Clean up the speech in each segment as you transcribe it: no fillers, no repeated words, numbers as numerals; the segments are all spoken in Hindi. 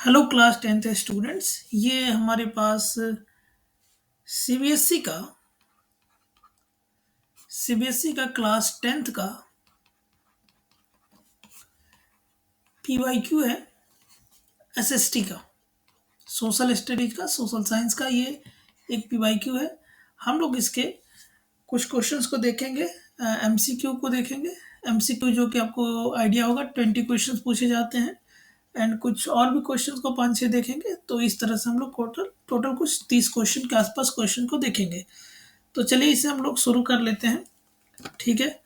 Hello class 10th students. ये हमारे पास सीबीएसई का क्लास 10th का पीवाईक्यू है। एसएसटी का, सोशल स्टडीज का, सोशल साइंस का ये एक पीवाईक्यू है। हम लोग इसके कुछ क्वेश्चंस को देखेंगे, एमसीक्यू को देखेंगे। एमसीक्यू जो कि आपको आइडिया होगा 20 क्वेश्चंस पूछे जाते हैं एंड कुछ और भी क्वेश्चंस को 5-6 देखेंगे। तो इस तरह से हम लोग टोटल कुछ 30 क्वेश्चन के आसपास क्वेश्चन को देखेंगे। तो चलिए इसे हम लोग शुरू कर लेते हैं। ठीक है,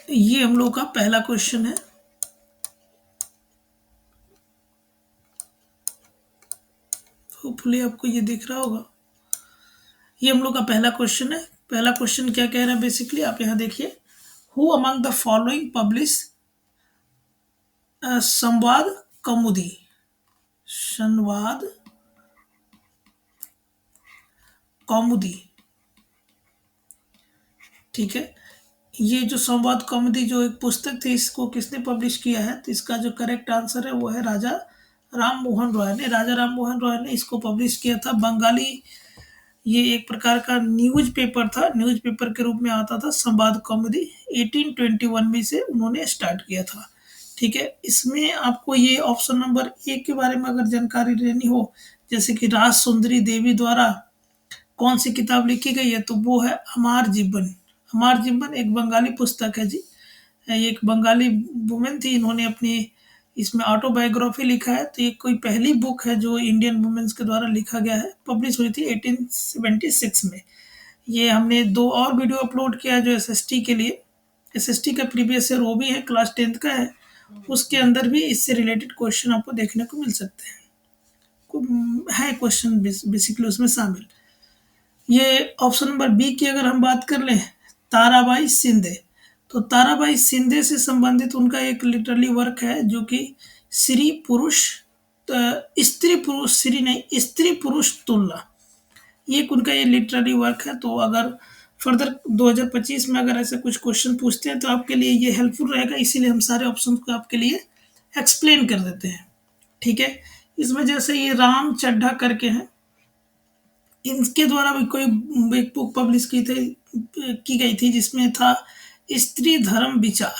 ये हम लोग का पहला क्वेश्चन है। होपफुली आपको ये दिख रहा होगा। ये हम लोग का पहला क्वेश्चन है। पहला क्वेश्चन क्या कह रहा है, बेसिकली आप यहाँ देखिए। Who among the following publish संवाद कौमुदी। संवाद कौमुदी, ठीक है। ये जो संवाद कौमुदी जो एक पुस्तक थी, इसको किसने पब्लिश किया है? तो इसका जो करेक्ट आंसर है वो है राजा राम मोहन रॉय ने। राजा राम मोहन रॉय ने इसको पब्लिश किया था। बंगाली, ये एक प्रकार का न्यूज पेपर था, न्यूज पेपर के रूप में आता था संवाद कौमुदी। 1821 में से उन्होंने स्टार्ट किया था। ठीक है, इसमें आपको ये ऑप्शन नंबर ए के बारे में अगर जानकारी लेनी हो, जैसे कि राज सुंदरी देवी द्वारा कौन सी किताब लिखी गई है, तो वो है अमार जीवन। अमार जीवन एक बंगाली पुस्तक है जी। ये एक बंगाली वुमेन थी, इन्होंने अपनी इसमें ऑटोबायोग्राफी लिखा है। तो ये कोई पहली बुक है जो इंडियन वुमेन्स के द्वारा लिखा गया है। पब्लिश हुई थी 1876 में। ये हमने 2 और वीडियो अपलोड किया है जो एसएसटी के लिए। एसएसटी का प्रीवियस ईयर वो भी है, क्लास 10th का है। उसके अंदर भी इससे रिलेटेड क्वेश्चन आपको देखने को मिल सकते हैं। है क्वेश्चन बेसिकली उसमें शामिल। ये ऑप्शन नंबर बी की अगर हम बात कर लें, ताराबाई शिंदे। तो ताराबाई शिंदे से संबंधित उनका एक लिटरली वर्क है जो कि स्त्री पुरुष स्त्री पुरुष स्त्री नहीं स्त्री पुरुष तुलना, ये एक उनका ये लिटररी वर्क है। तो अगर फर्दर 2025 में अगर ऐसे कुछ क्वेश्चन पूछते हैं तो आपके लिए ये हेल्पफुल रहेगा, इसीलिए हम सारे ऑप्शन को आपके लिए एक्सप्लेन कर देते हैं। ठीक है, इसमें जैसे ये राम चड्ढा करके हैं, इनके द्वारा भी कोई एक बुक पब्लिश की गई थी जिसमें था स्त्री धर्म विचार।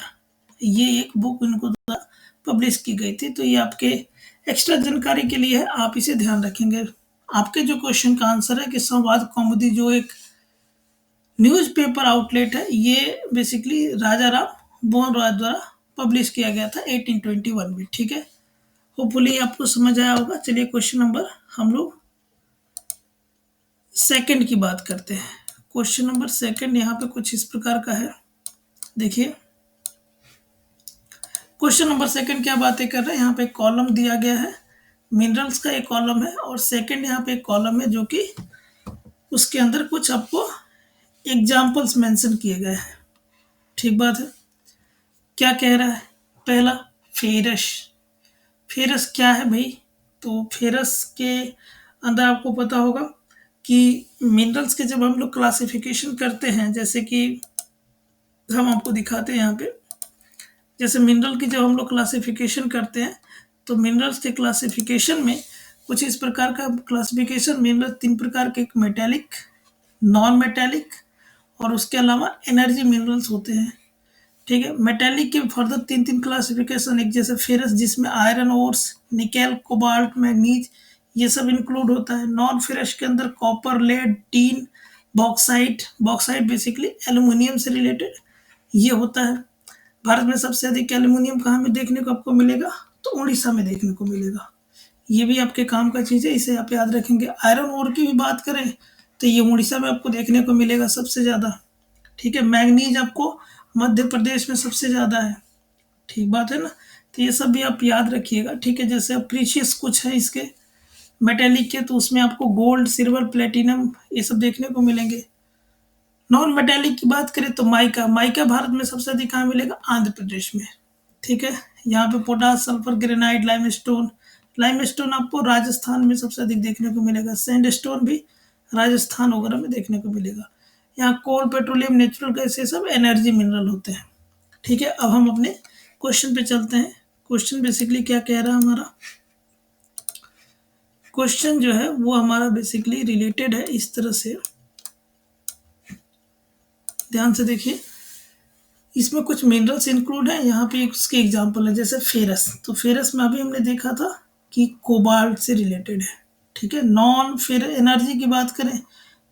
ये एक बुक इनको द्वारा पब्लिश की गई थी। तो ये आपके एक्स्ट्रा जानकारी के लिए है, आप इसे ध्यान रखेंगे। आपके जो क्वेश्चन का आंसर है कि संवाद कौमुदी जो एक न्यूज़पेपर आउटलेट है, ये बेसिकली राजा राम मोहन रॉय द्वारा पब्लिश किया गया था 1821 में। ठीक है, होपफुली आपको समझ आया होगा। चलिए क्वेश्चन नंबर हम लोग सेकंड की बात करते हैं। क्वेश्चन नंबर सेकंड यहाँ पे कुछ इस प्रकार का है, देखिए। क्वेश्चन नंबर सेकंड क्या बातें कर रहे हैं, यहाँ पे कॉलम दिया गया है, मिनरल्स का एक कॉलम है और सेकंड यहाँ पे एक कॉलम है जो कि उसके अंदर कुछ आपको एग्जाम्पल्स मेंशन किए गए हैं। ठीक बात है। क्या कह रहा है? पहला, फेरस। फेरस क्या है भाई? तो फेरस के अंदर आपको पता होगा कि मिनरल्स के जब हम लोग क्लासिफिकेशन करते हैं, जैसे कि हम आपको दिखाते हैं यहाँ पे, जैसे मिनरल की जब हम लोग क्लासिफिकेशन करते हैं तो मिनरल्स के क्लासिफिकेशन में कुछ इस प्रकार का क्लासिफिकेशन, मिनरल 3 प्रकार के, एक मेटेलिक, नॉन मेटेलिक और उसके अलावा एनर्जी मिनरल्स होते हैं। ठीक है, मेटेलिक के फर्दर 3 क्लासिफिकेशन, एक जैसे फेरस जिसमें iron ores, nickel, cobalt, manganese ये सब इंक्लूड होता है। नॉन फेरस के अंदर copper, lead, tin, bauxite. Bauxite basically aluminium से रिलेटेड ये होता है। भारत में सबसे अधिक एल्यूमिनियम कहाँ में देखने को आपको मिलेगा? तो उड़ीसा में देखने को मिलेगा। ये भी आपके काम का चीज़ है, इसे आप याद रखेंगे। आयरन ओर की भी बात करें तो ये उड़ीसा में आपको देखने को मिलेगा सबसे ज़्यादा। ठीक है, मैग्नीज आपको मध्य प्रदेश में सबसे ज़्यादा है। ठीक बात है ना। तो ये सब भी आप याद रखिएगा। ठीक है, जैसे अब प्रीशियस कुछ है इसके मेटेलिक के, तो उसमें आपको गोल्ड, सिल्वर, प्लेटिनम ये सब देखने को मिलेंगे। नॉन मेटेलिक की बात करें तो माइका। माइका भारत में सबसे अधिक कहाँ मिलेगा? आंध्र प्रदेश में। ठीक है, यहाँ पे potash, sulphur, granite, limestone, limestone आपको राजस्थान में सबसे अधिक देखने को मिलेगा, सैंडस्टोन भी राजस्थान वगैरह में देखने को मिलेगा। यहाँ कोल, पेट्रोलियम, नेचुरल गैस ये सब एनर्जी मिनरल होते हैं। ठीक है, अब हम अपने क्वेश्चन पे चलते हैं। क्वेश्चन बेसिकली क्या कह रहा है हमारा, क्वेश्चन जो है वो हमारा बेसिकली रिलेटेड है इस तरह से, ध्यान से देखिए। इसमें कुछ मिनरल्स इंक्लूड है, यहाँ पे उसके एग्जांपल है, जैसे फेरस। तो फेरस में अभी हमने देखा था कि कोबाल्ट से रिलेटेड है। ठीक है, नॉन फेर एनर्जी की बात करें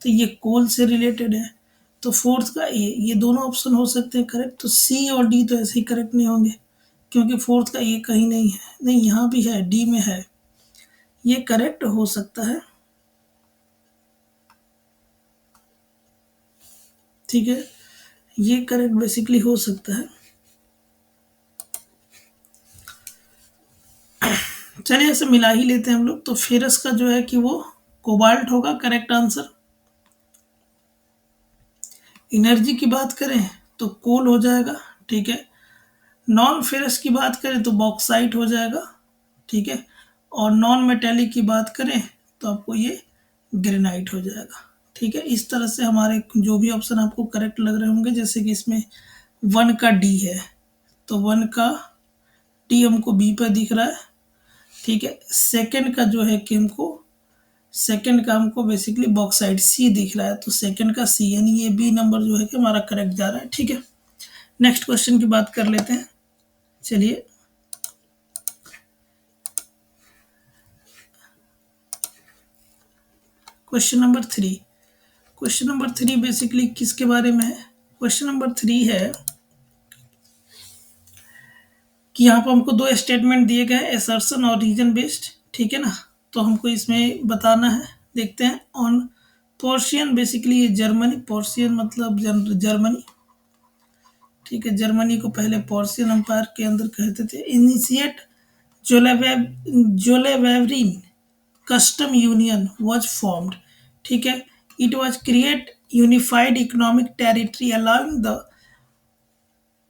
तो ये कोल से रिलेटेड है। तो फोर्थ का ये दोनों ऑप्शन हो सकते हैं करेक्ट। तो सी और डी तो ऐसे ही करेक्ट नहीं होंगे, क्योंकि फोर्थ का ये कहीं नहीं है, नहीं यहाँ भी है, डी में है, ये करेक्ट हो सकता है। ठीक है, ये करेक्ट बेसिकली हो सकता है। चलिए ऐसे मिला ही लेते हैं हम लोग। तो फेरस का जो है कि वो कोबाल्ट होगा करेक्ट आंसर। एनर्जी की बात करें तो कोल हो जाएगा। ठीक है, नॉन फेरस की बात करें तो बॉक्साइट हो जाएगा। ठीक है, और नॉन मेटेलिक की बात करें तो आपको ये ग्रेनाइट हो जाएगा। ठीक है, इस तरह से हमारे जो भी ऑप्शन आपको करेक्ट लग रहे होंगे, जैसे कि इसमें 1 का डी है, तो 1 का डी हमको बी पर दिख रहा है। ठीक है, सेकंड का जो है कि हमको बेसिकली बॉक्साइड सी दिख रहा है, तो सेकंड का सी, यानी ये बी नंबर जो है कि हमारा करेक्ट जा रहा है। ठीक है, नेक्स्ट क्वेश्चन की बात कर लेते हैं। चलिए, question number 3। Question number 3 basically किसके बारे में है? क्वेश्चन नंबर 3 है कि यहाँ पर हमको दो स्टेटमेंट दिए गए हैं, असर्शन और रीजन बेस्ड। ठीक है ना, तो हमको इसमें बताना है। देखते हैं। ऑन पोर्शियन, बेसिकली ये जर्मनी, पोर्शियन मतलब जर्मनी। ठीक है, जर्मनी को पहले पोर्शियन एम्पायर के अंदर कहते थे। इनिशिएट जोलेवेवरिन कस्टम यूनियन वाज फॉर्म्ड। ठीक है, it was create unified economic territory allowing the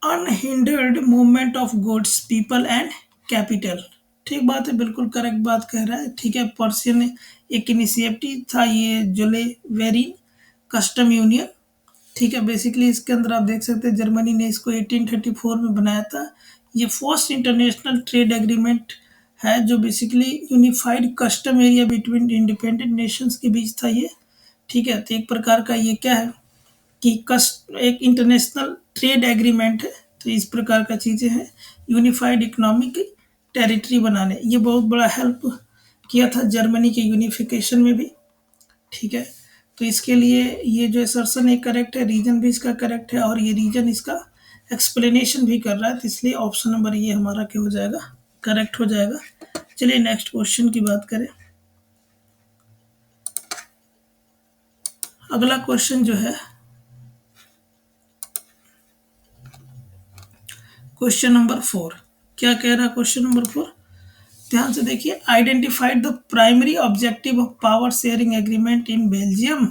unhindered movement of goods, people and capital. ठीक बात है, बिल्कुल करेक्ट बात कह रहा है। ठीक है, पर्शियन एक इनिशिएटिव था ये जोले वेरिन कस्टम यूनियन। ठीक है, बेसिकली इसके अंदर आप देख सकते हैं जर्मनी ने इसको 1834 में बनाया था। ये फर्स्ट इंटरनेशनल ट्रेड एग्रीमेंट है जो basically unified custom area between independent Nations के बीच था ये। ठीक है, तो एक प्रकार का ये क्या है कि एक इंटरनेशनल ट्रेड एग्रीमेंट है। तो इस प्रकार का चीज़ें हैं, यूनिफाइड इकोनॉमिक टेरिटरी बनाने, ये बहुत बड़ा हेल्प किया था जर्मनी के यूनिफिकेशन में भी। ठीक है, तो इसके लिए ये जो असर्शन है करेक्ट है, रीजन भी इसका करेक्ट है, और ये रीजन इसका एक्सप्लेनेशन भी कर रहा है, तो इसलिए ऑप्शन नंबर ये हमारा क्या हो जाएगा, करेक्ट हो जाएगा। चलिए नेक्स्ट क्वेश्चन की बात करें। अगला क्वेश्चन जो है क्वेश्चन नंबर 4। क्या कह रहा है क्वेश्चन नंबर 4? ध्यान से देखिए। Identified the primary objective of power sharing agreement in Belgium.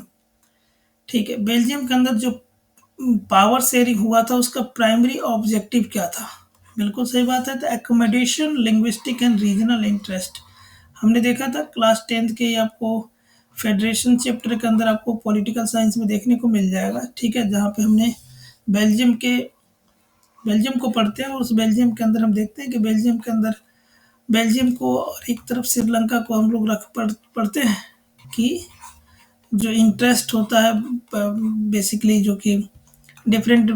ठीक है, बेल्जियम के अंदर जो पावर शेयरिंग हुआ था उसका प्राइमरी ऑब्जेक्टिव क्या था? बिल्कुल सही बात है, तो accommodation, linguistic and regional interest. हमने देखा था क्लास 10th के आपको फेडरेशन चैप्टर के अंदर आपको पॉलिटिकल साइंस में देखने को मिल जाएगा। ठीक है, जहाँ पे हमने बेल्जियम को पढ़ते हैं, और उस बेल्जियम के अंदर हम देखते हैं कि बेल्जियम को और एक तरफ श्रीलंका को हम लोग पढ़ते हैं कि जो इंटरेस्ट होता है बेसिकली जो कि डिफरेंट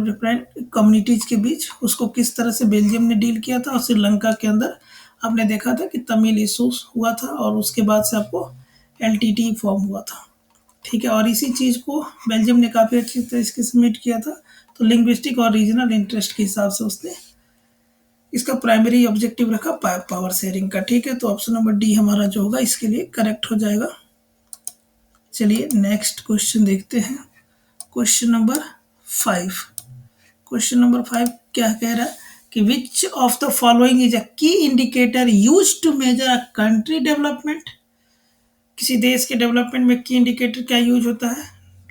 कम्युनिटीज़ के बीच, उसको किस तरह से बेल्जियम ने डील किया था। और श्रीलंका के अंदर आपने देखा था कि तमिल इशूज हुआ था, और उसके बाद से आपको एलटीटी फॉर्म हुआ था। ठीक है, और इसी चीज़ को बेल्जियम ने काफ़ी अच्छी तरह से सबमिट किया था। तो लिंग्विस्टिक और रीजनल इंटरेस्ट के हिसाब से उसने इसका प्राइमरी ऑब्जेक्टिव रखा पावर शेयरिंग का। ठीक है, तो ऑप्शन नंबर डी हमारा जो होगा इसके लिए करेक्ट हो जाएगा। चलिए नेक्स्ट क्वेश्चन देखते हैं। Question number 5। क्वेश्चन नंबर 5 क्या कह रहा है कि which of the following is a key indicator used to measure a country development. किसी देश के डेवलपमेंट में की इंडिकेटर क्या यूज होता है?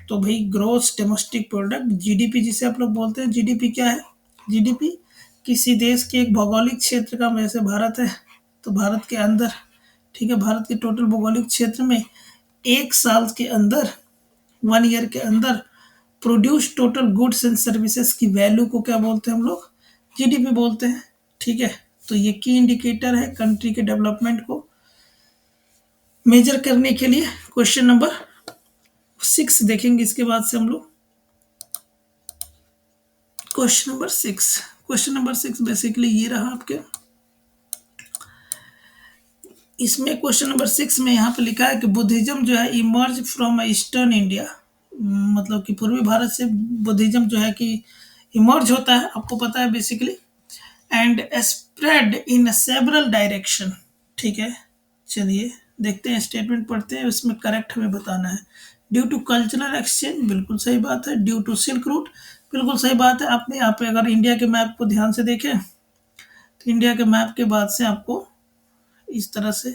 तो भाई ग्रोस डोमेस्टिक प्रोडक्ट, जीडीपी जिसे आप लोग बोलते हैं। जीडीपी क्या है? जीडीपी किसी देश के एक भौगोलिक क्षेत्र का, जैसे भारत है तो भारत के अंदर ठीक है, भारत के टोटल भौगोलिक क्षेत्र में एक साल के अंदर, 1 ईयर के अंदर produce total goods and services की वैल्यू को क्या बोलते हैं हम लोग? जीडीपी बोलते हैं। ठीक है, तो ये की इंडिकेटर है कंट्री के डेवलपमेंट को मेजर करने के लिए। क्वेश्चन नंबर 6 देखेंगे इसके बाद से हम लोग। क्वेश्चन नंबर 6 बेसिकली ये रहा आपके। इसमें क्वेश्चन नंबर 6 में यहाँ पे लिखा है कि बुद्धिज्म जो है इमर्ज फ्रॉम ईस्टर्न इंडिया, मतलब कि पूर्वी भारत से बुद्धिज्म जो है कि इमर्ज होता है, आपको पता है basically, and spread in several direction. ठीक है, चलिए देखते हैं, स्टेटमेंट पढ़ते हैं, इसमें करेक्ट हमें बताना है। ड्यू टू कल्चरल एक्सचेंज, बिल्कुल सही बात है। ड्यू टू सिल्क रूट, बिल्कुल सही बात है। आपने यहाँ पे अगर इंडिया के मैप को ध्यान से देखें तो इंडिया के मैप के बाद से आपको इस तरह से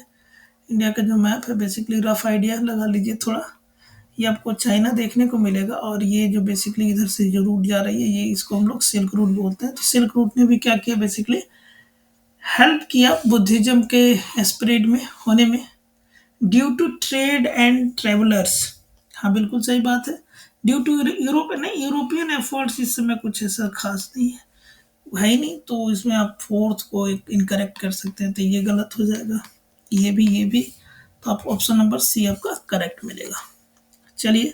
इंडिया का जो मैप है बेसिकली रफ आइडिया लगा लीजिए थोड़ा, ये आपको चाइना देखने को मिलेगा, और ये जो बेसिकली इधर से जो रूट जा रही है ये इसको हम लोग सिल्क रूट बोलते हैं। तो सिल्क रूट ने भी क्या किया, बेसिकली हेल्प किया बुद्धिज्म के स्प्रेड में होने में, due to trade and travellers. हाँ बिल्कुल सही बात है। ड्यू टू यूरोपियन एफर्ट्स, इस समय कुछ ऐसा खास नहीं है ही नहीं, तो इसमें आप फोर्थ को इनकरेक्ट कर सकते हैं, तो ये गलत हो जाएगा। ये भी, तो आप ऑप्शन नंबर सी आपका करेक्ट मिलेगा। चलिए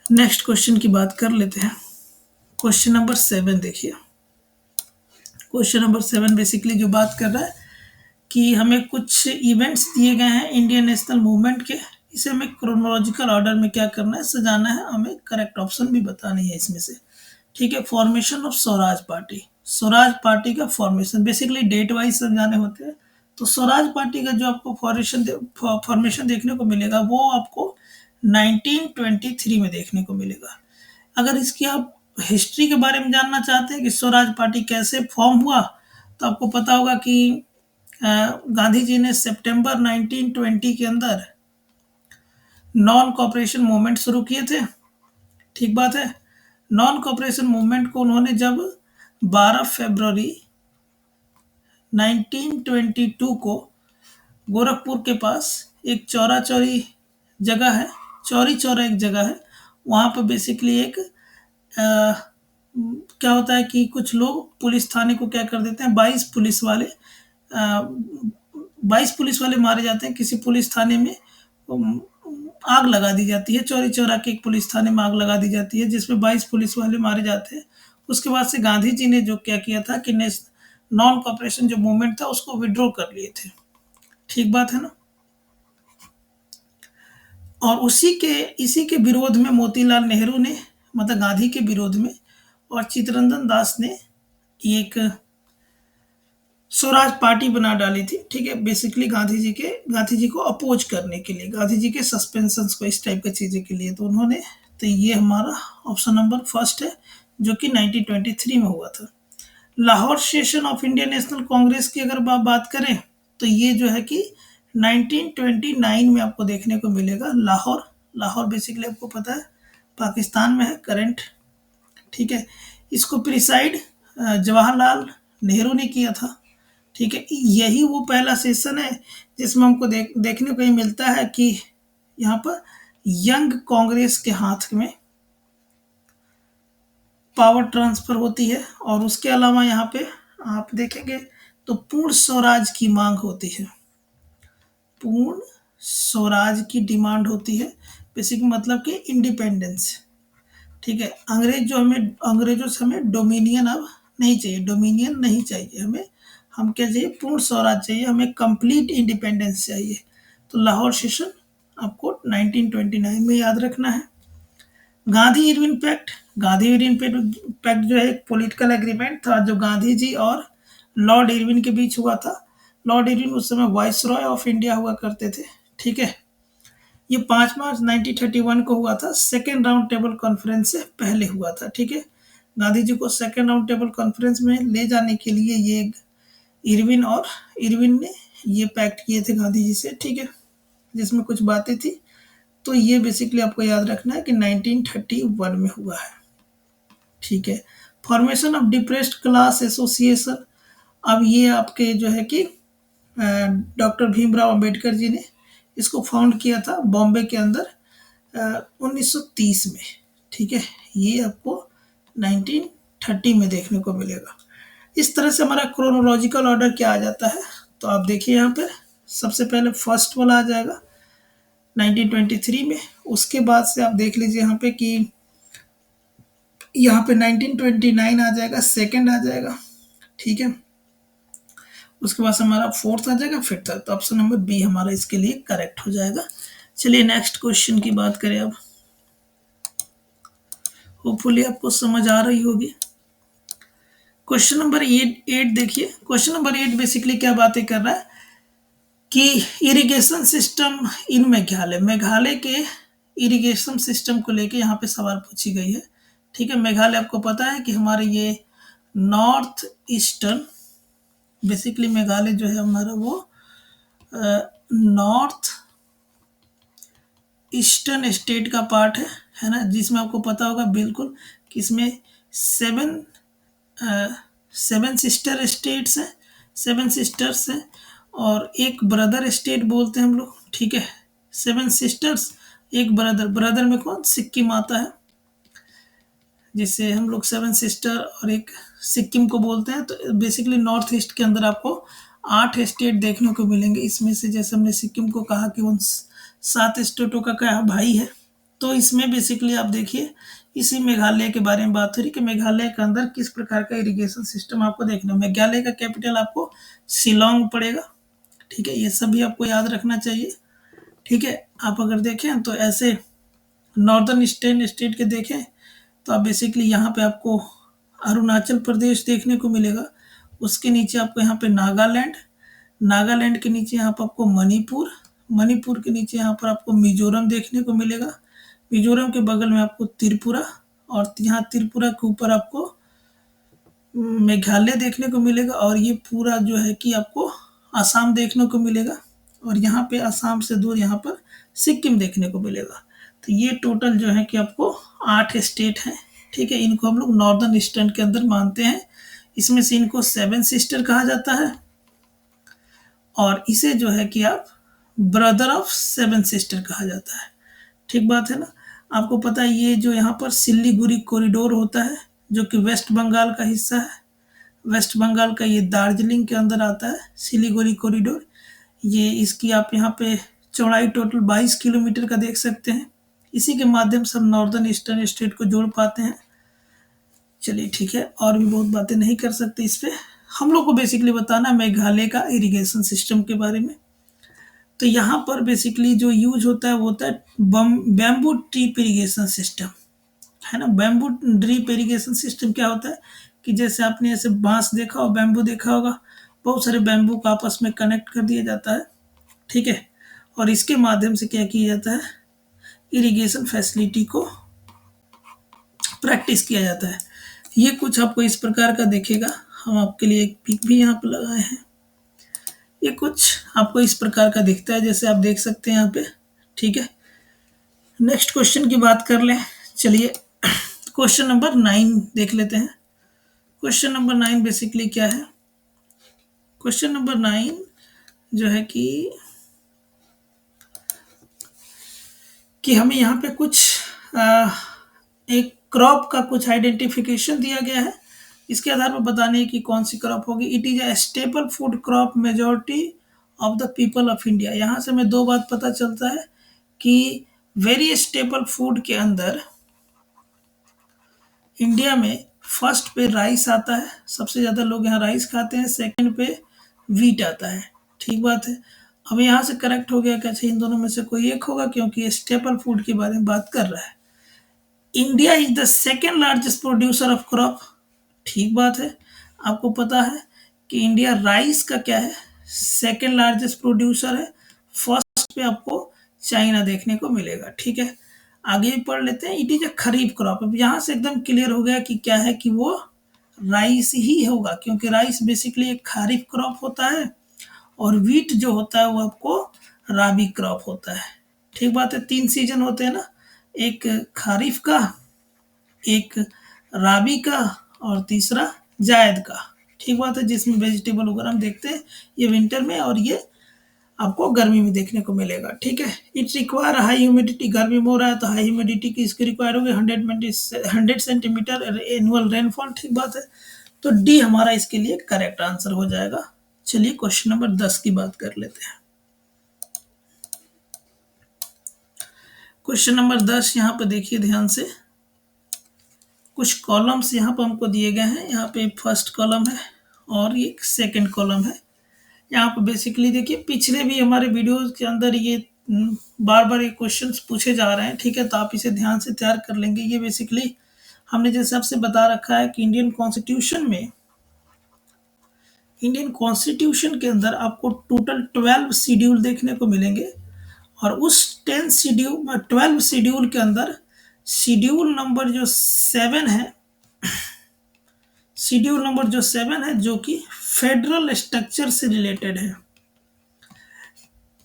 नेक्स्ट क्वेश्चन की बात कर लेते हैं। क्वेश्चन नंबर 7 देखिए। क्वेश्चन नंबर 7 बेसिकली जो बात कर रहा है कि हमें कुछ इवेंट्स दिए गए हैं इंडियन नेशनल मूवमेंट के, इसे हमें क्रोनोलॉजिकल ऑर्डर में क्या करना है, सजाना है, हमें करेक्ट ऑप्शन भी बतानी है इसमें से। ठीक है, formation of Swaraj party, Swaraj party का फॉर्मेशन बेसिकली डेट वाइज समझाने होते हैं। तो स्वराज पार्टी का जो आपको फॉर्मेशन देखने को मिलेगा वो आपको 1923 में देखने को मिलेगा। अगर इसकी आप हिस्ट्री के बारे में जानना चाहते हैं कि स्वराज पार्टी कैसे फॉर्म हुआ, तो आपको पता होगा कि गांधी जी ने सितंबर 1920 के अंदर नॉन कॉपरेशन मूवमेंट शुरू किए थे। ठीक बात है। नॉन कॉपरेशन मूवमेंट को उन्होंने जब 12 फरवरी 1922 को गोरखपुर के पास एक चौरा चौरी जगह है, चौरी चौरा एक जगह है, वहाँ पर बेसिकली एक क्या होता है कि कुछ लोग पुलिस थाने को क्या कर देते हैं, 22 पुलिस वाले मारे जाते हैं किसी पुलिस थाने में। आग लगा दी जाती है, चौरी चौरा के एक पुलिस थाने में आग लगा दी जाती है जिसमें 22 पुलिस वाले मारे जाते हैं। उसके बाद से गांधी जी ने जो क्या किया था कि नॉन कॉपरेशन जो मूवमेंट था उसको विड्रॉ कर लिए थे। ठीक बात है ना। और इसी के विरोध में मोतीलाल नेहरू ने, मतलब गांधी के विरोध में, और चित्तरंजन दास ने एक स्वराज पार्टी बना डाली थी। ठीक है, बेसिकली गांधी जी को अपोज करने के लिए, गांधी जी के सस्पेंशन को, इस टाइप की चीज़ें के लिए, तो उन्होंने, तो ये हमारा ऑप्शन नंबर फर्स्ट है जो कि 1923 में हुआ था। Lahore session of Indian national Congress की अगर बात करें तो ये जो है कि 1929 में आपको देखने को मिलेगा। लाहौर बेसिकली आपको पता है पाकिस्तान में है करंट। ठीक है, इसको प्रिसाइड जवाहरलाल नेहरू ने किया था। ठीक है, यही वो पहला सेशन है जिसमें हमको देखने को ये मिलता है कि यहाँ पर यंग कांग्रेस के हाथ में पावर ट्रांसफर होती है, और उसके अलावा यहाँ पे आप देखेंगे तो पूर्ण स्वराज की मांग होती है, पूर्ण स्वराज की डिमांड होती है। बेसिक मतलब कि इंडिपेंडेंस। ठीक है, अंग्रेजों से हमें डोमिनियन अब नहीं चाहिए, डोमिनियन नहीं चाहिए हमें, हम क्या चाहिए, पूर्ण स्वराज चाहिए, हमें कंप्लीट इंडिपेंडेंस चाहिए। तो लाहौर सेशन आपको 1929 में याद रखना है। Gandhi Irwin pact, Gandhi Irwin pact जो है एक पॉलिटिकल एग्रीमेंट था जो गांधी जी और लॉर्ड इरविन के बीच हुआ था। लॉर्ड इरविन उस समय वाइस रॉय ऑफ इंडिया हुआ करते थे। ठीक है, ये 5 मार्च 1931 को हुआ था, सेकेंड राउंड टेबल कॉन्फ्रेंस से पहले हुआ था। ठीक है, गांधी जी को सेकेंड राउंड टेबल कॉन्फ्रेंस में ले जाने के लिए ये इरविन ने ये पैक्ट किए थे गांधी जी से। ठीक है, जिसमें कुछ बातें थी, तो ये बेसिकली आपको याद रखना है कि 1931 में हुआ है। ठीक है, formation of depressed class association, अब ये आपके जो है कि डॉक्टर भीमराव अंबेडकर जी ने इसको फाउंड किया था बॉम्बे के अंदर 1930 में। ठीक है, ये आपको 1930 में देखने को मिलेगा। इस तरह से हमारा क्रोनोलॉजिकल ऑर्डर क्या आ जाता है, तो आप देखिए यहाँ पे सबसे पहले फर्स्ट वाला आ जाएगा 1923 में। उसके बाद से आप देख लीजिए यहाँ पे कि यहाँ पे 1929 आ जाएगा, सेकंड आ जाएगा। ठीक है, उसके बाद हमारा फोर्थ आ जाएगा, फिर थर्ड। तो ऑप्शन नंबर बी हमारा इसके लिए करेक्ट हो जाएगा। चलिए नेक्स्ट क्वेश्चन की बात करें अब। होपफुली आपको समझ आ रही होगी। क्वेश्चन नंबर 8 देखिए। क्वेश्चन नंबर 8 बेसिकली क्या बातें कर रहा है कि irrigation system in Meghalaya, Meghalaya के इरिगेशन सिस्टम को लेके यहाँ पे सवाल पूछी गई है। ठीक है, मेघालय आपको पता है कि हमारे ये नॉर्थ ईस्टर्न, बेसिकली मेघालय जो है हमारा वो नॉर्थ ईस्टर्न स्टेट का पार्ट है ना, जिसमें आपको पता होगा बिल्कुल कि इसमें सेवन सेवन सिस्टर स्टेट्स हैं, सेवन सिस्टर्स हैं, और एक ब्रदर स्टेट बोलते हैं हम लोग। ठीक है, सेवन सिस्टर्स, एक ब्रदर, ब्रदर में कौन, सिक्किम आता है, जिसे हम लोग सेवन सिस्टर और एक सिक्किम को बोलते हैं। तो बेसिकली नॉर्थ ईस्ट के अंदर आपको 8 स्टेट देखने को मिलेंगे। इसमें से जैसे हमने सिक्किम को कहा कि उन 7 स्टेटों का क्या भाई है, तो इसमें बेसिकली आप देखिए इसी मेघालय के बारे में बात हो रही कि मेघालय के अंदर किस प्रकार का इरिगेशन सिस्टम आपको देखना है। मेघालय का कैपिटल आपको शिलोंग पड़ेगा। ठीक है, ये सभी आपको याद रखना चाहिए। ठीक है, आप अगर देखें तो ऐसे नॉर्दर्न ईस्टर्न स्टेट के देखें तो आप बेसिकली यहाँ पे आपको अरुणाचल प्रदेश देखने को मिलेगा। उसके नीचे आपको यहाँ पे नागालैंड, नागालैंड के नीचे यहाँ पर आपको मणिपुर, मणिपुर के नीचे यहाँ पर आपको मिजोरम देखने को मिलेगा। मिजोरम के बगल में आपको त्रिपुरा, और यहाँ त्रिपुरा के ऊपर आपको मेघालय देखने को मिलेगा। और ये पूरा जो है कि आपको आसाम देखने को मिलेगा, और यहाँ पे आसाम से दूर यहाँ पर सिक्किम देखने को मिलेगा। तो ये टोटल जो है कि आपको 8 स्टेट हैं। ठीक है, इनको हम लोग नॉर्दर्न ईस्टर्न के अंदर मानते हैं। इसमें से इनको सेवन सिस्टर कहा जाता है, और इसे जो है कि आप ब्रदर ऑफ सेवन सिस्टर कहा जाता है। ठीक बात है ना। आपको पता है ये जो यहाँ पर सिल्लीगुड़ी कॉरिडोर होता है, जो कि वेस्ट बंगाल का हिस्सा है, वेस्ट बंगाल का ये दार्जिलिंग के अंदर आता है सिलीगुड़ी कॉरिडोर। ये इसकी आप यहाँ पे चौड़ाई टोटल 22 किलोमीटर का देख सकते हैं। इसी के माध्यम से हम नॉर्दर्न ईस्टर्न स्टेट को जोड़ पाते हैं। चलिए ठीक है, और भी बहुत बातें नहीं कर सकते इस पे। हम लोग को बेसिकली बताना मेघालय का इरिगेशन सिस्टम के बारे में। तो यहाँ पर बेसिकली जो यूज होता है वो होता है बैम्बू ट्रिप इरिगेशन सिस्टम, है ना। बैम्बू ड्रिप इरिगेशन सिस्टम क्या होता है कि जैसे आपने ऐसे बांस देखा हो, बैम्बू देखा होगा, बहुत सारे बैम्बू को आपस में कनेक्ट कर दिया जाता है। ठीक है, और इसके माध्यम से क्या किया जाता है, इरिगेशन फैसिलिटी को प्रैक्टिस किया जाता है। ये कुछ आपको इस प्रकार का दिखेगा। हम आपके लिए एक पिक भी यहाँ पर लगाए हैं। ये कुछ आपको इस प्रकार का दिखता है, जैसे आप देख सकते हैं यहाँ पे। ठीक है, नेक्स्ट क्वेश्चन की बात कर लें। चलिए क्वेश्चन नंबर 9 देख लेते हैं। क्वेश्चन नंबर 9 बेसिकली क्या है। क्वेश्चन नंबर 9 जो है कि हमें यहाँ पे कुछ एक क्रॉप का कुछ आइडेंटिफिकेशन दिया गया है। इसके आधार पर बताने की कौन सी क्रॉप होगी। It is a staple food crop majority of the people of India. यहाँ से हमें दो बात पता चलता है कि वेरी स्टेपल फूड के अंदर इंडिया में फर्स्ट पे राइस आता है, सबसे ज़्यादा लोग यहाँ राइस खाते हैं। सेकंड पे वीट आता है। ठीक बात है। अब यहाँ से करेक्ट हो गया कि अच्छा इन दोनों में से कोई एक होगा, क्योंकि ये स्टेपल फूड के बारे में बात कर रहा है। India is the second largest producer of crop. ठीक बात है। आपको पता है कि इंडिया राइस का क्या है, सेकेंड लार्जेस्ट प्रोड्यूसर है। फर्स्ट पे आपको चाइना देखने को मिलेगा। ठीक है, आगे भी पढ़ लेते हैं। It is a kharif crop. अब यहाँ से एकदम क्लियर हो गया कि क्या है कि वो राइस ही होगा, क्योंकि राइस बेसिकली एक खरीफ क्रॉप होता है, और वीट जो होता है वो आपको राबी क्रॉप होता है। ठीक बात है। 3 सीजन होते हैं ना, एक खरीफ का, एक राबी का, और तीसरा जायद का। ठीक बात है, जिसमें वेजिटेबल वगैरह हम देखते हैं, ये विंटर में और ये आपको गर्मी में देखने को मिलेगा। ठीक है, इट्स रिक्वायर हाई ह्यूमिडिटी, गर्मी में हो रहा है तो हाई ह्यूमिडिटी की इसकी रिक्वायर होगी, 100 सेंटीमीटर एनुअल रेनफॉल। ठीक बात है, तो डी हमारा इसके लिए करेक्ट आंसर हो जाएगा। चलिए क्वेश्चन नंबर 10 की बात कर लेते हैं। क्वेश्चन नंबर 10 यहाँ पे देखिए ध्यान से, कुछ कॉलम्स यहाँ पर हमको दिए गए हैं। यहाँ पे फर्स्ट कॉलम है और ये सेकंड कॉलम है। यहाँ पे बेसिकली देखिए, पिछले भी हमारे वीडियोस के अंदर ये बार बार ये क्वेश्चंस पूछे जा रहे हैं। ठीक है, तो आप इसे ध्यान से तैयार कर लेंगे। ये बेसिकली हमने जैसे आपसे बता रखा है कि इंडियन कॉन्स्टिट्यूशन के अंदर आपको टोटल 12 शेड्यूल देखने को मिलेंगे, और उस 12 शेड्यूल के अंदर शेड्यूल नंबर जो 7 है, जो कि फेडरल स्ट्रक्चर से रिलेटेड है।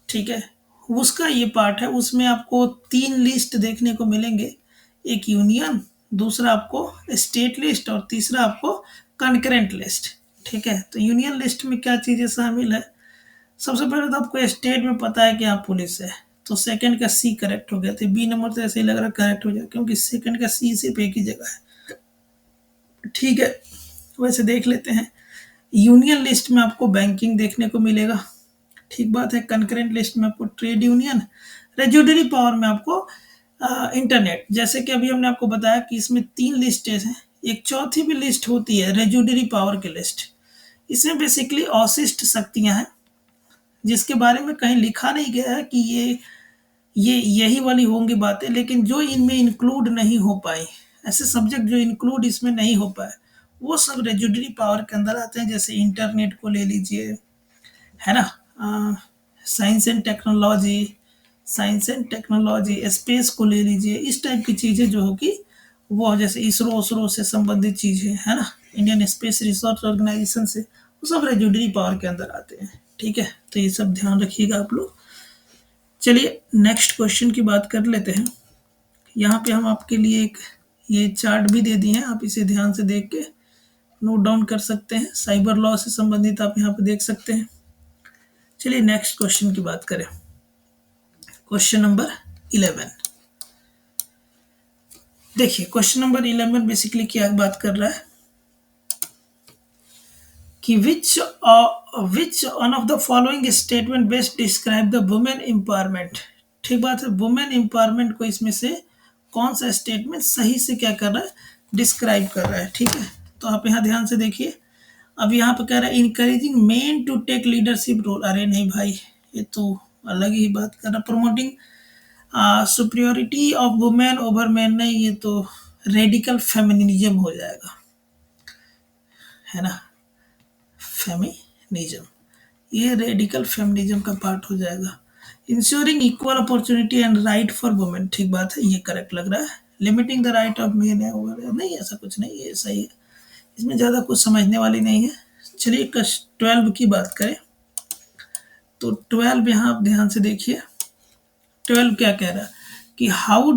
ठीक है, उसका ये पार्ट है, उसमें आपको 3 लिस्ट देखने को मिलेंगे, एक यूनियन, दूसरा आपको स्टेट लिस्ट और तीसरा आपको कंकरेंट लिस्ट। ठीक है, तो यूनियन लिस्ट में क्या चीजें शामिल है? सबसे पहले तो आपको स्टेट में पता है कि आप पुलिस है, तो सेकंड का सी करेक्ट हो गया, तो बी नंबर तो ऐसे ही लग रहा है करेक्ट हो जाए, क्योंकि सेकंड का सी सिर्फ एक ही जगह है। ठीक है, वैसे देख लेते हैं। यूनियन लिस्ट में आपको बैंकिंग देखने को मिलेगा। ठीक बात है, कंकरेंट लिस्ट में आपको ट्रेड यूनियन, रेजुडरी पावर में आपको इंटरनेट। जैसे कि अभी हमने आपको बताया कि इसमें 3 लिस्टें हैं, एक चौथी भी लिस्ट होती है रेजुडरी पावर की लिस्ट। इसमें बेसिकली अवशिष्ट शक्तियां हैं, जिसके बारे में कहीं लिखा नहीं गया है कि ये यही वाली होंगी बातें, लेकिन जो इनमें इंक्लूड नहीं हो पाई, ऐसे सब्जेक्ट जो इंक्लूड इसमें नहीं हो पाए, वो सब रेजुडरी पावर के अंदर आते हैं। जैसे इंटरनेट को ले लीजिए, है ना, साइंस एंड टेक्नोलॉजी, स्पेस को ले लीजिए, इस टाइप की चीज़ें जो होगी वो, जैसे इसरो से संबंधित चीज़ें, है ना, इंडियन स्पेस रिसर्च ऑर्गेनाइजेशन से, वो सब रेजुडरी पावर के अंदर आते हैं। ठीक है, तो ये सब ध्यान रखिएगा आप लोग। चलिए नेक्स्ट क्वेश्चन की बात कर लेते हैं। यहाँ पे हम आपके लिए एक ये चार्ट भी दे दिए हैं, आप इसे ध्यान से देख के नोट डाउन कर सकते हैं। साइबर लॉ से संबंधित आप यहाँ पे देख सकते हैं। चलिए नेक्स्ट क्वेश्चन की बात करें। क्वेश्चन नंबर 11 देखिए, क्वेश्चन नंबर 11 बेसिकली क्या बात कर रहा है कि which one of the following statement best describe the women empowerment. ठीक बात है, वुमेन एम्पावरमेंट को इसमें से कौन सा स्टेटमेंट सही से क्या कर रहा है, डिस्क्राइब कर रहा है। ठीक है, तो आप यहाँ ध्यान से देखिए। अब यहाँ पे कह रहा है encouraging men to take leadership role. अरे नहीं भाई, ये तो अलग ही बात कर रहा। Promoting superiority of women over man, नहीं, ये तो रेडिकल फेमिनिज्म हो जाएगा, है ना, फेमिनिज्म, ये रेडिकल फेमिनिज्म का पार्ट हो जाएगा। Ensuring equal opportunity and right for women, ठीक बात है, ये करेक्ट लग रहा है। Limiting the right of main है ओवर, नहीं ऐसा कुछ नहीं, ये सही है, इसमें ज़्यादा कुछ समझने वाली नहीं है। चलिए 12 की बात करें, तो 12 यहाँ आप ध्यान से देखिए। 12 क्या कह रहा है कि how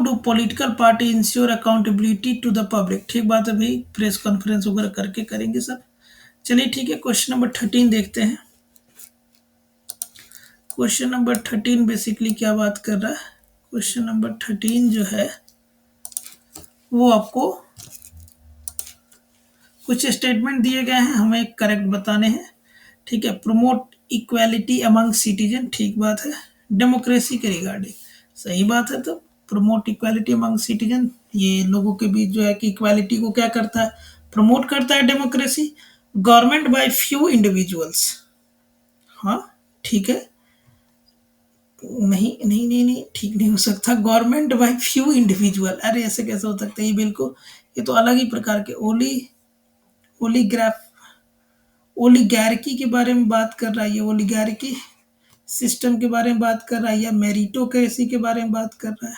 do political party ensure accountability to the public. ठीक बात है भाई, प्रेस कॉन्फ्रेंस वगैरह करके करेंगे सब। चलिए ठीक है, क्वेश्चन नंबर 13 देखते हैं। क्वेश्चन नंबर 13 बेसिकली क्या बात कर रहा है, क्वेश्चन नंबर 13 जो है वो आपको कुछ स्टेटमेंट दिए गए हैं, हमें करेक्ट बताने हैं। ठीक है, प्रमोट इक्वालिटी अमंग सिटीजन, ठीक बात है। डेमोक्रेसी के रिगार्डिंग, सही बात है। तो प्रमोट इक्वालिटी अमंग सिटीजन, ये लोगों के बीच जो है कि इक्वालिटी को क्या करता है, प्रमोट करता है democracy. Government by few individuals, हाँ ठीक है, नहीं नहीं नहीं नहीं, ठीक नहीं हो सकता। गवर्नमेंट बाय फ्यू इंडिविजुअल, अरे ऐसे कैसे हो सकता है, ये बिल्कुल, ये तो अलग ही प्रकार के ओलीग्राफ ओलिगार्की के बारे में बात कर रहा है, ये ओलिगार्की सिस्टम के बारे में बात कर रहा है, या मेरिटोक्रेसी के बारे में बात कर रहा है।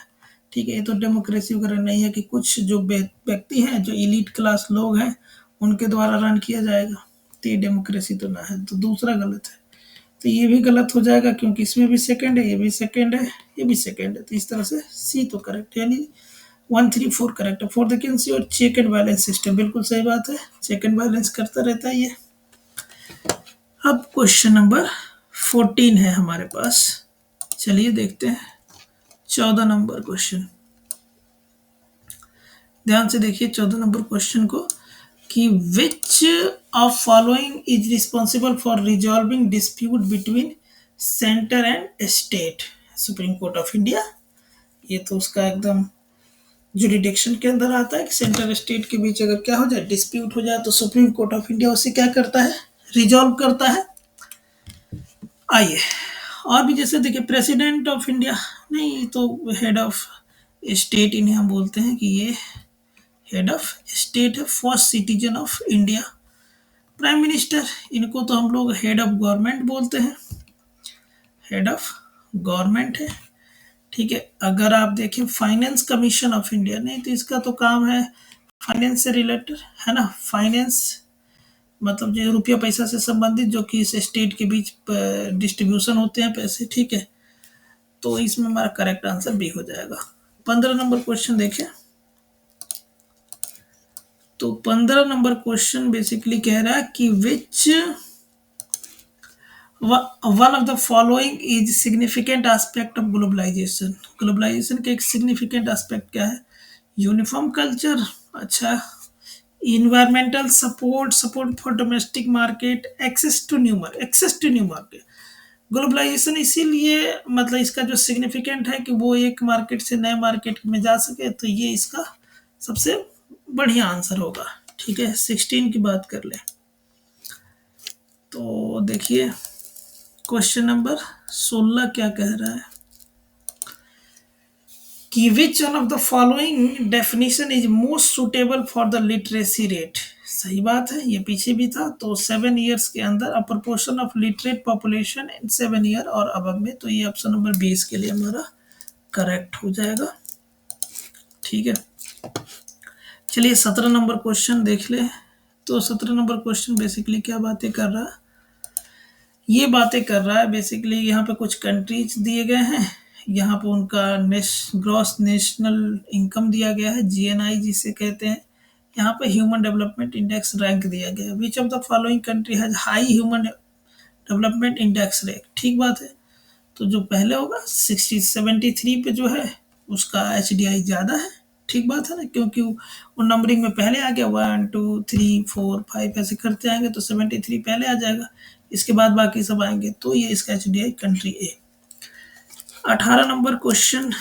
ठीक है, ये तो डेमोक्रेसी वगैरह नहीं है कि कुछ जो व्यक्ति हैं, जो इलीट क्लास लोग हैं, उनके द्वारा रन किया जाएगा, तो ये डेमोक्रेसी तो ना है, तो दूसरा गलत है। तो ये भी गलत हो जाएगा, क्योंकि इसमें भी सेकंड है, ये भी सेकंड है, ये भी सेकंड है, तो इस तरह से सी तो करेक्ट, यानी 134 करेक्ट है। फॉर द कैंसी और चेक एंड बैलेंस सिस्टम, बिल्कुल सही बात है, चेक एंड बैलेंस करता रहता है ये। अब क्वेश्चन नंबर 14 है हमारे पास, चलिए देखते हैं 14 नंबर क्वेश्चन। ध्यान से देखिए 14 नंबर क्वेश्चन को, कि which of following is responsible for resolving dispute between centre and state, supreme court of India. ये तो उसका एकदम जुरिडिक्शन के अंदर आता है कि सेंटर स्टेट के बीच अगर क्या हो जाए, डिस्प्यूट हो जाए, तो सुप्रीम कोर्ट ऑफ इंडिया उसे क्या करता है, रिजॉल्व करता है। आइए, और भी जैसे देखिए प्रेसिडेंट ऑफ इंडिया, नहीं तो हेड ऑफ स्टेट इन्हें हम बोलते हैं कि ये हेड ऑफ स्टेट है, first citizen of India. Prime minister, इनको तो हम लोग हेड ऑफ गवर्नमेंट बोलते हैं, हेड ऑफ गवर्नमेंट है। ठीक है, अगर आप देखें फाइनेंस कमीशन ऑफ इंडिया, नहीं तो इसका तो काम है फाइनेंस से रिलेटेड, है ना, फाइनेंस मतलब जो रुपया पैसा से संबंधित, जो कि इस स्टेट के बीच डिस्ट्रीब्यूशन होते हैं पैसे। ठीक है, तो इसमें हमारा करेक्ट आंसर बी हो जाएगा। 15 नंबर क्वेश्चन देखें, तो 15 नंबर क्वेश्चन बेसिकली कह रहा है कि which one of the following is significant aspect of globalisation. Globalisation का एक सिग्निफिकेंट एस्पेक्ट क्या है, यूनिफॉर्म कल्चर, अच्छा, environmental support, support for domestic market, access to new market. Globalisation इसीलिए मतलब इसका जो सिग्निफिकेंट है कि वो एक मार्केट से नए मार्केट में जा सके, तो ये इसका सबसे बढ़िया आंसर होगा। ठीक है, 16 की बात कर ले, तो देखिए क्वेश्चन नंबर 16 क्या कह रहा है, कि which one of the following definition is most suitable for the literacy rate. सही बात है, ये पीछे भी था। तो 7 ईयर्स के अंदर a proportion of literate population in 7 year और अब में, तो ये ऑप्शन नंबर 20 के लिए हमारा करेक्ट हो जाएगा। ठीक है, चलिए 17 नंबर क्वेश्चन देख ले। तो 17 नंबर क्वेश्चन बेसिकली क्या बातें कर रहा है, ये बातें कर रहा है बेसिकली, यहाँ पे कुछ कंट्रीज दिए गए हैं, यहाँ पे उनका ग्रॉस नेशनल इनकम दिया गया है, जीएनआई जिसे कहते हैं, यहाँ पे ह्यूमन डेवलपमेंट इंडेक्स रैंक दिया गया है। विच of the following country has high human development index rank. ठीक बात है, तो जो पहले होगा 73 पे जो है उसका एचडीआई ज़्यादा है। ठीक बात है ना, क्योंकि वो नंबरिंग में पहले आ गया, 1 2 3 4 5 ऐसे करते आएंगे तो 73 पहले आ जाएगा, इसके बाद बाकी सब आएंगे, तो ये इसका एचडीआई कंट्री ए। 18 नंबर क्वेश्चन,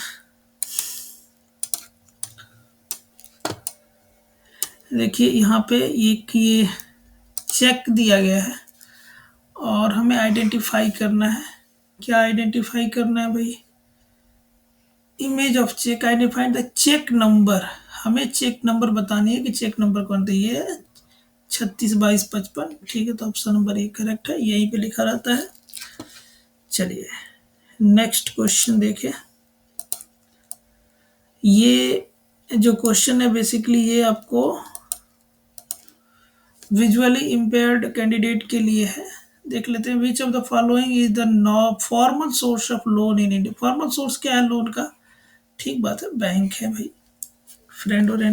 देखिए यहाँ पे एक ये चेक दिया गया है और हमें आइडेंटिफाई करना है। क्या आइडेंटिफाई करना है भाई, image of cheque, identify the cheque number. हमें चेक नंबर बतानी है कि चेक नंबर कौन था, ये 36 22 55। ठीक है, तो ऑप्शन नंबर ए करेक्ट है, यहीं पे लिखा रहता है। चलिए नेक्स्ट क्वेश्चन देखें। ये जो क्वेश्चन है बेसिकली ये आपको विजुअली इम्पेयर्ड कैंडिडेट के लिए है। देख लेते हैं, विच of the following is the formal source of loan in India. Formal source क्या है लोन का, ठीक बात है, बैंक है भाई। फ्रेंड और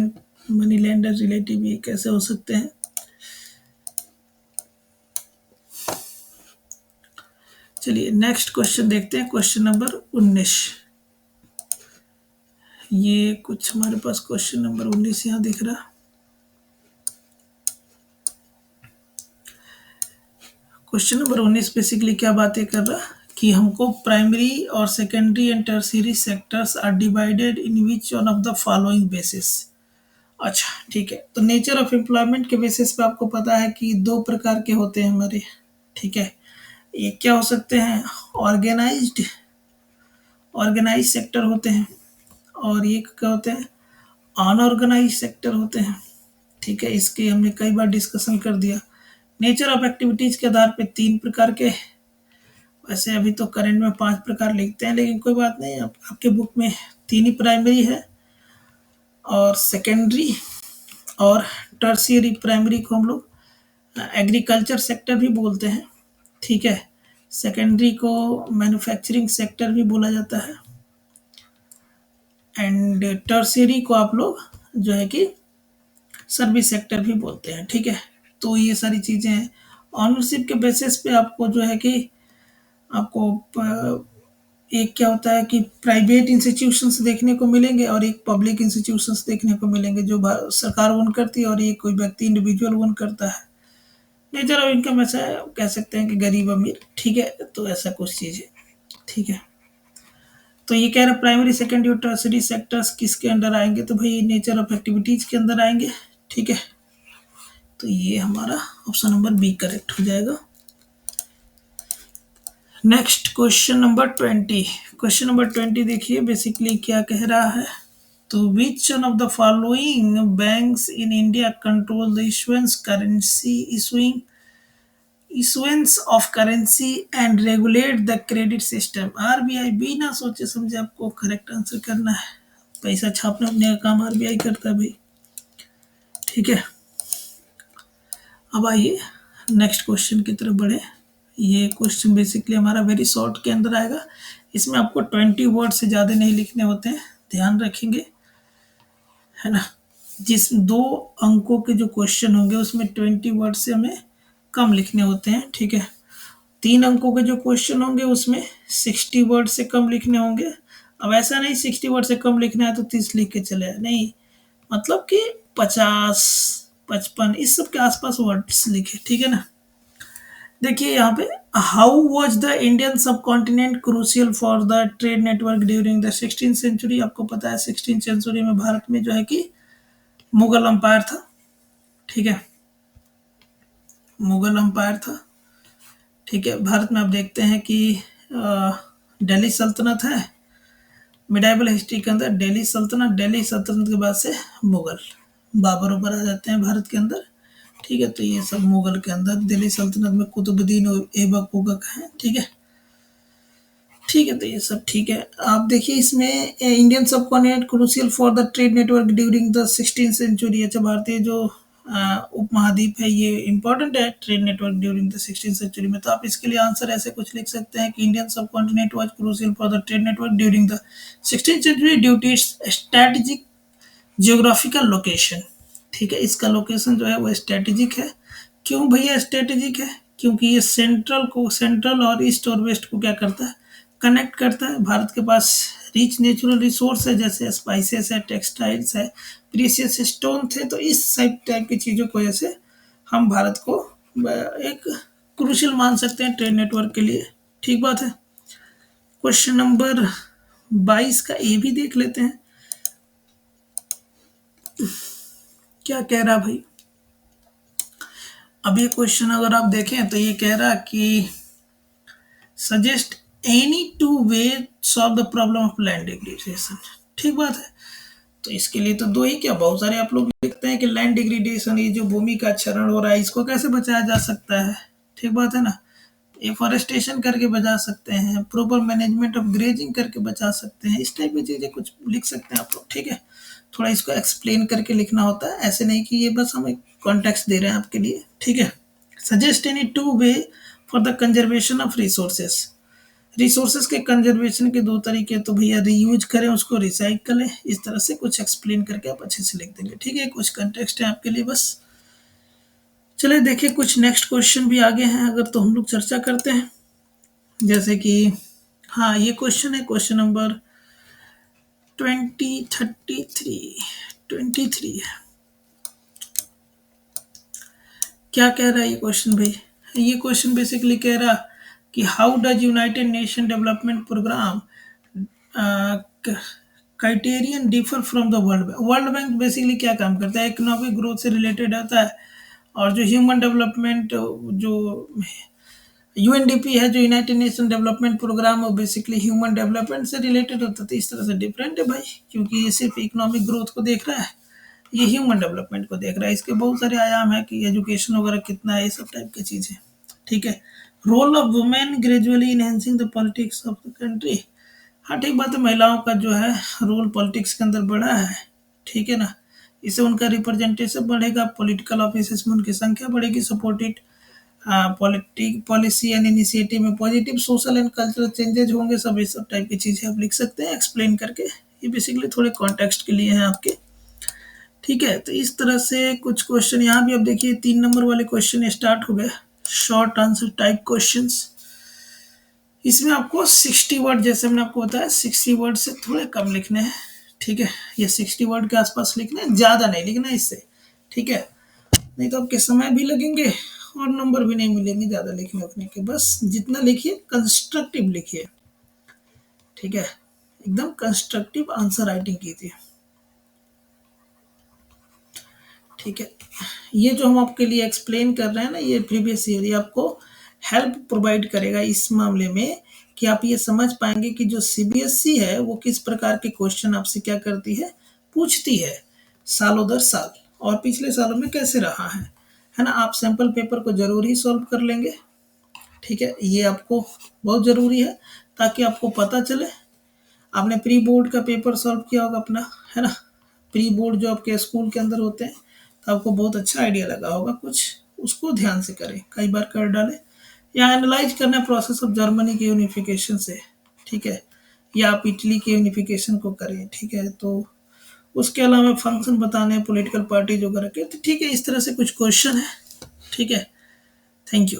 मनी लेंडर रिलेटिव ये कैसे हो सकते हैं। चलिए नेक्स्ट क्वेश्चन देखते हैं, क्वेश्चन नंबर 19। ये कुछ हमारे पास क्वेश्चन नंबर 19 यहाँ दिख रहा। क्वेश्चन नंबर 19 बेसिकली क्या बातें कर रहा, कि हमको प्राइमरी और secondary and tertiary sectors are divided in which one of the following basis. अच्छा ठीक है, तो नेचर ऑफ एम्प्लॉयमेंट के बेसिस पे आपको पता है कि दो प्रकार के होते हैं हमारे। ठीक है, एक क्या हो सकते हैं, ऑर्गेनाइज्ड ऑर्गेनाइज सेक्टर होते हैं, और एक क्या होते हैं, अनऑर्गेनाइज सेक्टर होते हैं। ठीक है, इसके हमने कई बार डिस्कशन कर दिया। नेचर ऑफ एक्टिविटीज के आधार पे 3 प्रकार के, वैसे अभी तो करंट में 5 प्रकार लिखते हैं, लेकिन कोई बात नहीं, आपके बुक में 3 ही प्राइमरी है, और सेकेंडरी और टर्शियरी। प्राइमरी को हम लोग एग्रीकल्चर सेक्टर भी बोलते हैं। ठीक है, सेकेंडरी को मैन्युफैक्चरिंग सेक्टर भी बोला जाता है, एंड टर्शियरी को आप लोग जो है कि सर्विस सेक्टर भी बोलते हैं, ठीक है। तो ये सारी चीज़ें हैं। ऑनरशिप के बेसिस पे आपको जो है कि आपको एक क्या होता है कि प्राइवेट इंस्टीट्यूशंस देखने को मिलेंगे और एक पब्लिक इंस्टीट्यूशंस देखने को मिलेंगे जो सरकार ओन करती है, और ये कोई व्यक्ति इंडिविजुअल ओन करता है। नेचर ऑफ इनकम ऐसा कह सकते हैं कि गरीब अमीर, ठीक है। तो ऐसा कुछ चीज़ है, ठीक है। तो ये कह रहा है प्राइमरी सेकेंडरी और टर्सरी सेक्टर्स किसके अंडर आएंगे, तो भाई नेचर ऑफ एक्टिविटीज के अंदर आएंगे, ठीक है। तो ये हमारा ऑप्शन नंबर बी करेक्ट हो जाएगा। Next question number 20। Question number 20 देखिए बेसिकली क्या कह रहा है। तो विच one of the following banks in India control the issuance of currency and regulate the credit system। RBI बिना सोचे समझे आपको करेक्ट आंसर करना है। पैसा छापने अपने का काम आरबीआई करता है भाई, ठीक है। अब आइए नेक्स्ट क्वेश्चन की तरफ बढ़े। ये क्वेश्चन बेसिकली हमारा वेरी शॉर्ट के अंदर आएगा। इसमें आपको 20 वर्ड से ज़्यादा नहीं लिखने होते हैं, ध्यान रखेंगे, है ना। जिस 2 अंकों के जो क्वेश्चन होंगे उसमें 20 वर्ड से हमें कम लिखने होते हैं, ठीक है। 3 अंकों के जो क्वेश्चन होंगे उसमें 60 वर्ड से कम लिखने होंगे। अब ऐसा नहीं 60 वर्ड से कम लिखना है तो 30 लिख के चले आए, नहीं, मतलब कि 50 55 इस सब के आसपास वर्ड्स लिखे, ठीक है ना। देखिए यहाँ पे, how was the Indian subcontinent crucial for the trade network during the 16th century. आपको पता है 16th सेंचुरी में भारत में जो है कि मुगल अंपायर था, ठीक है, मुगल अंपायर था, ठीक है। भारत में आप देखते हैं कि दिल्ली सल्तनत है, मिडाइवल हिस्ट्री के अंदर दिल्ली सल्तनत के बाद से मुगल बाबर ऊपर आ जाते हैं भारत के अंदर, ठीक है। तो ये सब मुगल के अंदर दिल्ली सल्तनत में कुतुबुद्दीन और ऐबक उगक है, ठीक है, ठीक है। तो ये सब ठीक है। आप देखिए इसमें Indian subcontinent crucial for the trade network during the 16th century. अच्छा, भारतीय जो उपमहाद्वीप है ये इंपॉर्टेंट है trade network during the 16th century में। तो आप इसके लिए आंसर ऐसे कुछ लिख सकते हैं कि Indian subcontinent was crucial for the trade network during the 16th century due to its strategic geographical location, ठीक है। इसका लोकेशन जो है वो स्ट्रेटेजिक है। क्यों भैया स्ट्रेटेजिक है? क्योंकि ये सेंट्रल और ईस्ट और वेस्ट को क्या करता है, कनेक्ट करता है। भारत के पास रिच नेचुरल रिसोर्स है, जैसे स्पाइसेस है, टेक्सटाइल्स है, प्रीसियस स्टोन थे। तो इस टाइप की चीज़ों की वजह से हम भारत को एक क्रूशियल मान सकते हैं ट्रेड नेटवर्क के लिए, ठीक बात है। क्वेश्चन नंबर 22 का ए भी देख लेते हैं, क्या कह रहा भाई। अब ये क्वेश्चन अगर आप देखें तो ये कह रहा कि suggest any two way solve the problem of land degradation, ठीक बात है। तो इसके लिए तो दो ही क्या, बहुत सारे आप लोग लिखते हैं कि लैंड डिग्रेडेशन, ये जो भूमि का क्षरण हो रहा है इसको कैसे बचाया जा सकता है, ठीक बात है ना। एफॉरेस्टेशन करके बचा सकते हैं, प्रॉपर मैनेजमेंट ऑफ ग्रेजिंग करके बचा सकते हैं, इस टाइप की चीज़ें कुछ लिख सकते हैं आप लोग, ठीक है। थोड़ा इसको एक्सप्लेन करके लिखना होता है, ऐसे नहीं कि ये बस हम एक कॉन्टेक्स्ट दे रहे हैं आपके लिए, ठीक है। Suggest any two way for the conservation of resources के कंजर्वेशन के 2 तरीके, तो भैया रीयूज करें उसको, रिसाइकल करें, इस तरह से कुछ एक्सप्लेन करके आप अच्छे से लिख देंगे, ठीक है। कुछ कंटेक्स्ट है आपके लिए बस। चलिए देखिए कुछ नेक्स्ट क्वेश्चन भी आगे हैं अगर, तो हम लोग चर्चा करते हैं। जैसे कि हाँ, ये क्वेश्चन है क्वेश्चन नंबर 23 है। क्या कह रहा है ये क्वेश्चन भाई? ये क्वेश्चन बेसिकली कह रहा कि how does United Nation development programme criterion differ from the World Bank. World Bank basically क्या काम करता है, इकोनॉमिक ग्रोथ से रिलेटेड होता है, और जो ह्यूमन डेवलपमेंट जो यूएनडीपी है, जो यूनाइटेड नेशन डेवलपमेंट प्रोग्राम, वो बेसिकली ह्यूमन डेवलपमेंट से रिलेटेड होता है। तो इस तरह से डिफरेंट है भाई, क्योंकि ये सिर्फ इकोनॉमिक ग्रोथ को देख रहा है, ये ह्यूमन डेवलपमेंट को देख रहा है। इसके बहुत सारे आयाम है कि एजुकेशन वगैरह कितना है, ये सब टाइप की चीज़ें, ठीक है। Role of women gradually enhancing the politics of the country. हाँ ठीक बात है, महिलाओं का जो है रोल पॉलिटिक्स के अंदर बढ़ा है, ठीक है ना। इससे उनका रिप्रेजेंटेशन बढ़ेगा, पॉलिटिकल ऑफिस में उनकी संख्या बढ़ेगी, सपोर्टेड पॉलिसी एंड इनिशिएटिव में positive social and cultural changes होंगे, सब इस सब टाइप की चीज़ें आप लिख सकते हैं एक्सप्लेन करके, ये बेसिकली थोड़े कॉन्टेक्स्ट के लिए हैं आपके। ठीक है, तो इस तरह से कुछ क्वेश्चन यहाँ भी अब देखिए 3 नंबर वाले क्वेश्चन स्टार्ट हो गए, शॉर्ट आंसर टाइप क्वेश्चंस। इसमें आपको 60 वर्ड, जैसे मैंने आपको बताया 60 वर्ड से थोड़े कम लिखने हैं। ठीक है, ये 60 वर्ड के आसपास लिखना है, ज़्यादा नहीं लिखना है इससे। ठीक है, नहीं तो आपके समय भी लगेंगे और नंबर भी नहीं मिलेंगे ज़्यादा लिखने उखने के। बस जितना लिखिए कंस्ट्रक्टिव लिखिए। ठीक है, एकदम कंस्ट्रक्टिव आंसर राइटिंग कीजिए। ठीक है, ये जो हम आपके लिए एक्सप्लेन कर रहे हैं ना, ये प्रीवियस ईयर, ये आपको हेल्प प्रोवाइड करेगा इस मामले में कि आप ये समझ पाएंगे कि जो सीबीएसई है वो किस प्रकार के क्वेश्चन आपसे क्या करती है, पूछती है सालों दर साल, और पिछले सालों में कैसे रहा है ना। आप सैंपल पेपर को जरूर ही सॉल्व कर लेंगे। ठीक है, ये आपको बहुत ज़रूरी है ताकि आपको पता चले। आपने प्री बोर्ड का पेपर सॉल्व किया होगा अपना, है ना, प्री बोर्ड जो आपके स्कूल के अंदर होते हैं, तो आपको बहुत अच्छा आइडिया लगा होगा कुछ, उसको ध्यान से करें, कई बार कर डालें। या एनालाइज करना प्रोसेस ऑफ जर्मनी के यूनिफिकेशन से। ठीक है, या आप इटली के यूनिफिकेशन को करें। ठीक है, तो उसके अलावा फंक्शन बताने, पॉलिटिकल पार्टी जो कर रखे, तो ठीक है, इस तरह से कुछ क्वेश्चन है। ठीक है, थैंक यू।